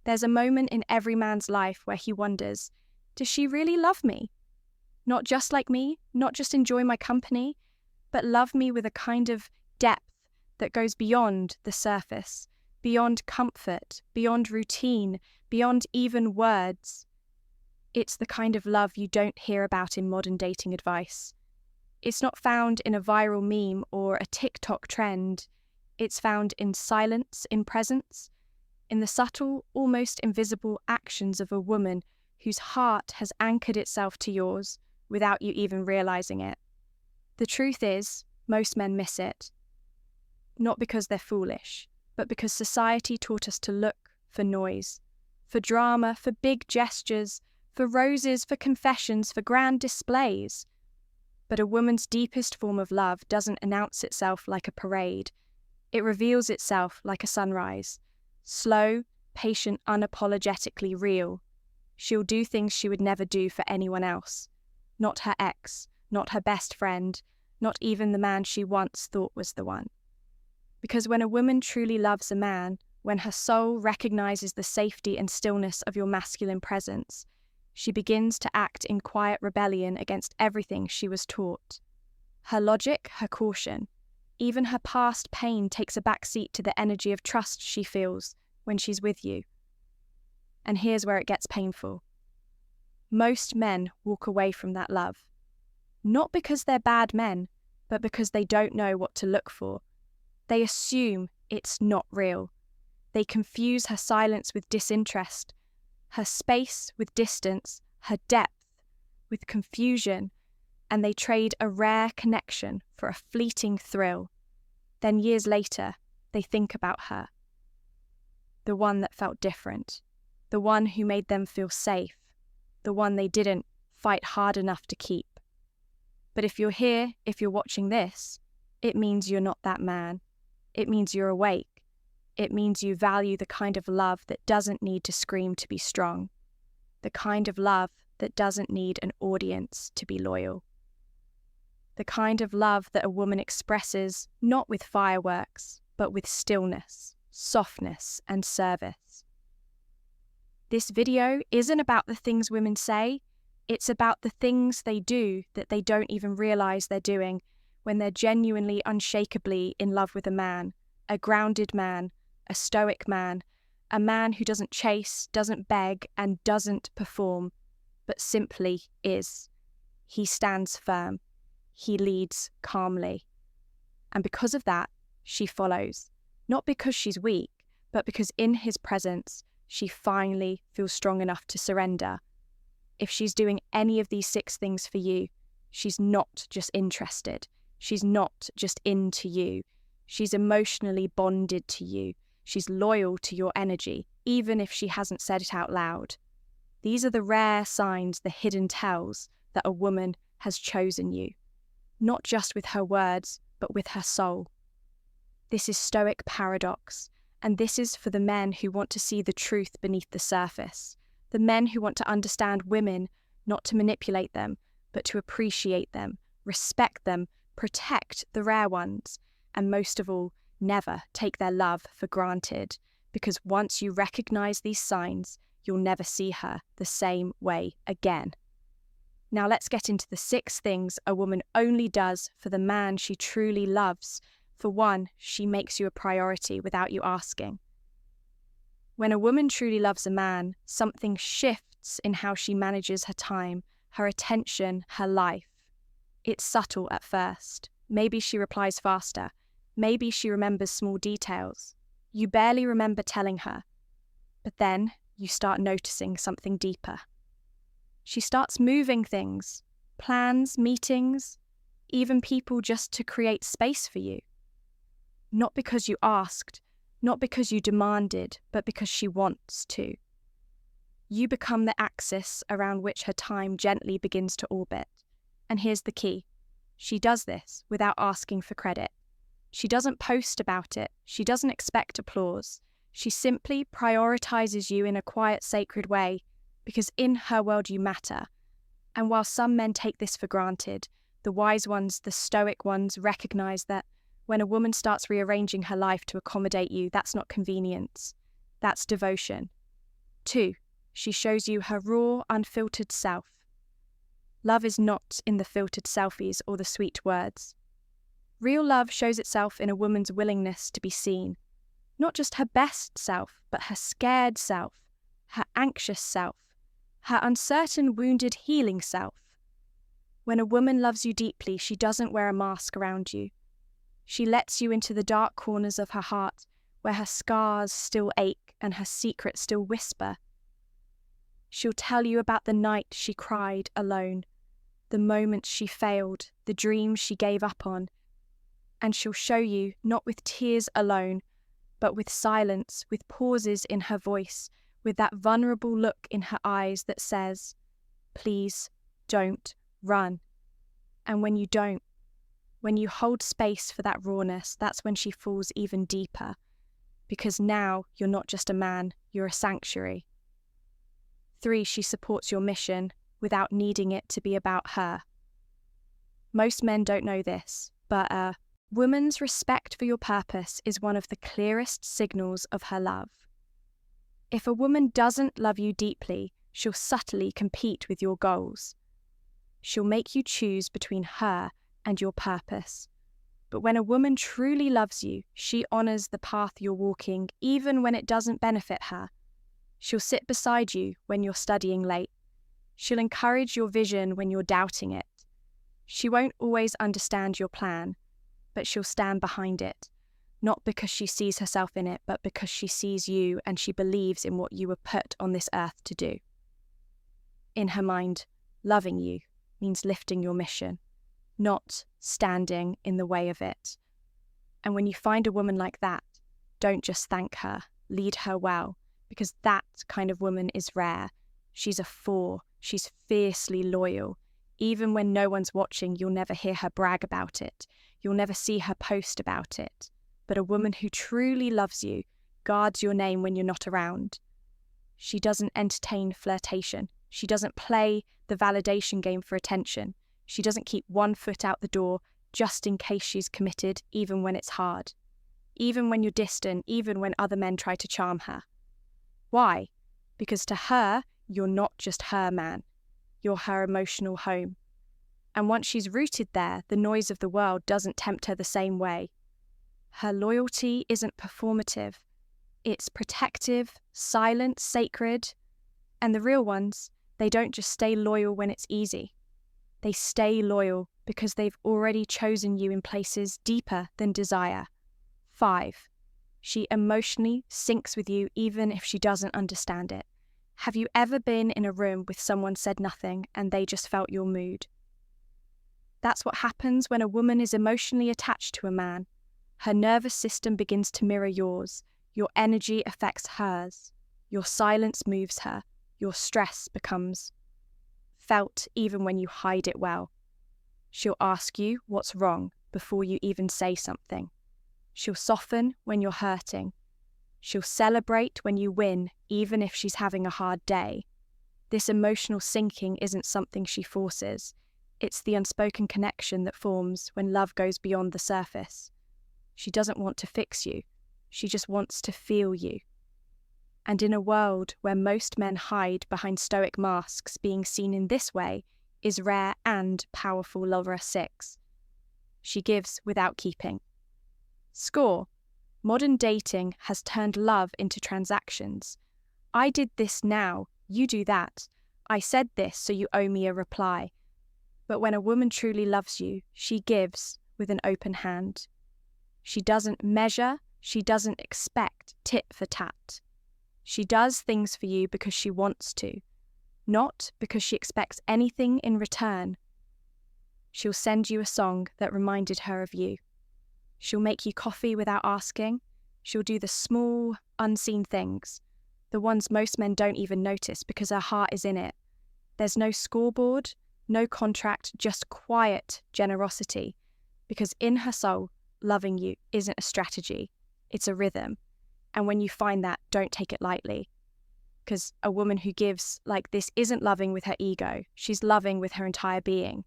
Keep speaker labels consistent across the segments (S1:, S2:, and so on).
S1: There's a moment in every man's life where he wonders, does she really love me? Not just like me, not just enjoy my company, but love me with a kind of depth that goes beyond the surface, beyond comfort, beyond routine, beyond even words. It's the kind of love you don't hear about in modern dating advice. It's not found in a viral meme or a TikTok trend. It's found in silence, in presence, in the subtle, almost invisible actions of a woman whose heart has anchored itself to yours without you even realizing it. The truth is, most men miss it. Not because they're foolish, but because society taught us to look for noise, for drama, for big gestures, for roses, for confessions, for grand displays. But a woman's deepest form of love doesn't announce itself like a parade. It reveals itself like a sunrise. Slow, patient, unapologetically real. She'll do things she would never do for anyone else. Not her ex, not her best friend, not even the man she once thought was the one. Because when a woman truly loves a man, when her soul recognizes the safety and stillness of your masculine presence, she begins to act in quiet rebellion against everything she was taught. Her logic, her caution, even her past pain takes a backseat to the energy of trust she feels when she's with you. And here's where it gets painful. Most men walk away from that love. Not because they're bad men, but because they don't know what to look for. They assume it's not real. They confuse her silence with disinterest, her space with distance, her depth with confusion, and they trade a rare connection for a fleeting thrill. Then years later, they think about her. The one that felt different, the one who made them feel safe, the one they didn't fight hard enough to keep. But if you're here, if you're watching this, it means you're not that man. It means you're awake. It means you value the kind of love that doesn't need to scream to be strong. The kind of love that doesn't need an audience to be loyal. The kind of love that a woman expresses not with fireworks, but with stillness, softness, and service. This video isn't about the things women say, it's about the things they do that they don't even realize they're doing when they're genuinely, unshakably in love with a man, a grounded man, a stoic man, a man who doesn't chase, doesn't beg, and doesn't perform, but simply is. He stands firm. He leads calmly. And because of that, she follows. Not because she's weak, but because in his presence, she finally feels strong enough to surrender. If she's doing any of these 6 things for you, she's not just interested. She's not just into you. She's emotionally bonded to you. She's loyal to your energy, even if she hasn't said it out loud. These are the rare signs, the hidden tells, that a woman has chosen you. Not just with her words, but with her soul. This is Stoic paradox, and this is for the men who want to see the truth beneath the surface, the men who want to understand women, not to manipulate them, but to appreciate them, respect them, protect the rare ones, and most of all, never take their love for granted, because once you recognize these signs, you'll never see her the same way again. Now let's get into the 6 things a woman only does for the man she truly loves. For one, she makes you a priority without you asking. When a woman truly loves a man, something shifts in how she manages her time, her attention, her life. It's subtle at first. Maybe she replies faster. Maybe she remembers small details. You barely remember telling her. But then you start noticing something deeper. She starts moving things, plans, meetings, even people just to create space for you. Not because you asked, not because you demanded, but because she wants to. You become the axis around which her time gently begins to orbit. And here's the key. She does this without asking for credit. She doesn't post about it. She doesn't expect applause. She simply prioritizes you in a quiet, sacred way, because in her world you matter. And while some men take this for granted, the wise ones, the stoic ones, recognize that when a woman starts rearranging her life to accommodate you, that's not convenience. That's devotion. 2, she shows you her raw, unfiltered self. Love is not in the filtered selfies or the sweet words. Real love shows itself in a woman's willingness to be seen. Not just her best self, but her scared self, her anxious self, her uncertain, wounded, healing self. When a woman loves you deeply, she doesn't wear a mask around you. She lets you into the dark corners of her heart, where her scars still ache and her secrets still whisper. She'll tell you about the night she cried alone, the moments she failed, the dreams she gave up on. And she'll show you, not with tears alone, but with silence, with pauses in her voice, with that vulnerable look in her eyes that says, "Please, don't run." And when you don't, when you hold space for that rawness, that's when she falls even deeper. Because now you're not just a man, you're a sanctuary. 3, she supports your mission without needing it to be about her. Most men don't know this, but a woman's respect for your purpose is one of the clearest signals of her love. If a woman doesn't love you deeply, she'll subtly compete with your goals. She'll make you choose between her and your purpose. But when a woman truly loves you, she honors the path you're walking, even when it doesn't benefit her. She'll sit beside you when you're studying late. She'll encourage your vision when you're doubting it. She won't always understand your plan, but she'll stand behind it, not because she sees herself in it, but because she sees you and she believes in what you were put on this earth to do. In her mind, loving you means lifting your mission, not standing in the way of it. And when you find a woman like that, don't just thank her, lead her well, because that kind of woman is rare. She's a 4, she's fiercely loyal. Even when no one's watching, you'll never hear her brag about it. You'll never see her post about it. But a woman who truly loves you guards your name when you're not around. She doesn't entertain flirtation. She doesn't play the validation game for attention. She doesn't keep one foot out the door just in case she's committed, even when it's hard. Even when you're distant, even when other men try to charm her. Why? Because to her, you're not just her man. You're her emotional home. And once she's rooted there, the noise of the world doesn't tempt her the same way. Her loyalty isn't performative. It's protective, silent, sacred. And the real ones, they don't just stay loyal when it's easy. They stay loyal because they've already chosen you in places deeper than desire. 5, she emotionally syncs with you even if she doesn't understand it. Have you ever been in a room with someone said nothing and they just felt your mood? That's what happens when a woman is emotionally attached to a man. Her nervous system begins to mirror yours. Your energy affects hers. Your silence moves her. Your stress becomes felt even when you hide it well. She'll ask you what's wrong before you even say something. She'll soften when you're hurting. She'll celebrate when you win, even if she's having a hard day. This emotional syncing isn't something she forces. It's the unspoken connection that forms when love goes beyond the surface. She doesn't want to fix you. She just wants to feel you. And in a world where most men hide behind stoic masks, being seen in this way is rare and powerful. Lover 6. She gives without keeping. Score. Modern dating has turned love into transactions. I did this now, you do that. I said this, so you owe me a reply. But when a woman truly loves you, she gives with an open hand. She doesn't measure, she doesn't expect tit for tat. She does things for you because she wants to, not because she expects anything in return. She'll send you a song that reminded her of you. She'll make you coffee without asking. She'll do the small, unseen things, the ones most men don't even notice because her heart is in it. There's no scoreboard, no contract, just quiet generosity, because in her soul, loving you isn't a strategy, it's a rhythm. And when you find that, don't take it lightly. Because a woman who gives like this isn't loving with her ego, she's loving with her entire being.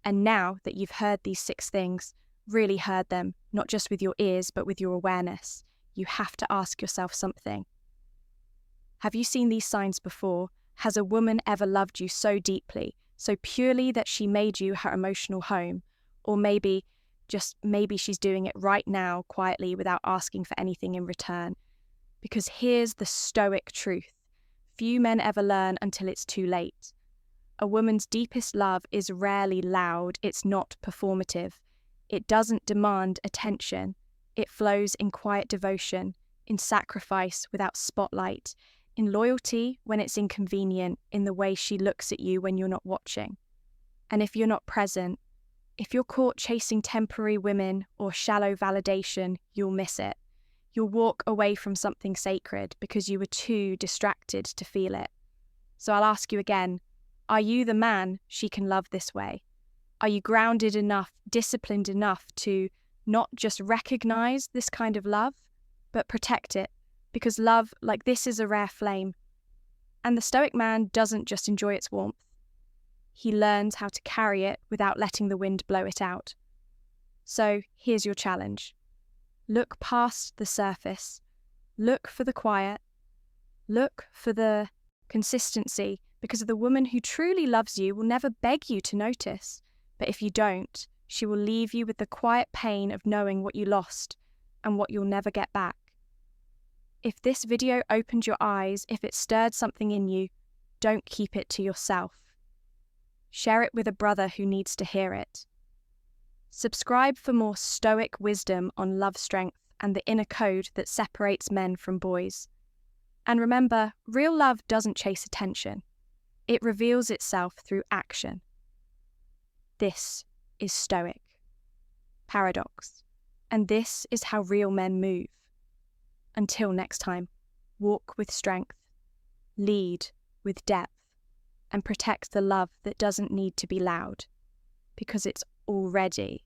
S1: And now that you've heard these 6 things, really heard them, not just with your ears, but with your awareness, you have to ask yourself something. Have you seen these signs before? Has a woman ever loved you so deeply, so purely that she made you her emotional home? Or maybe, just maybe she's doing it right now quietly without asking for anything in return. Because here's the Stoic truth. Few men ever learn until it's too late. A woman's deepest love is rarely loud, it's not performative. It doesn't demand attention. It flows in quiet devotion, in sacrifice without spotlight, in loyalty when it's inconvenient, in the way she looks at you when you're not watching. And if you're not present, if you're caught chasing temporary women or shallow validation, you'll miss it. You'll walk away from something sacred because you were too distracted to feel it. So I'll ask you again, are you the man she can love this way? Are you grounded enough, disciplined enough to not just recognize this kind of love, but protect it? Because love like this is a rare flame. And the Stoic man doesn't just enjoy its warmth. He learns how to carry it without letting the wind blow it out. So here's your challenge. Look past the surface. Look for the quiet. Look for the consistency, because the woman who truly loves you will never beg you to notice. But if you don't, she will leave you with the quiet pain of knowing what you lost and what you'll never get back. If this video opened your eyes, if it stirred something in you, don't keep it to yourself. Share it with a brother who needs to hear it. Subscribe for more Stoic wisdom on love strength and the inner code that separates men from boys. And remember, real love doesn't chase attention. It reveals itself through action. This is Stoic. Paradox. And this is how real men move. Until next time, walk with strength, lead with depth, and protect the love that doesn't need to be loud, because it's already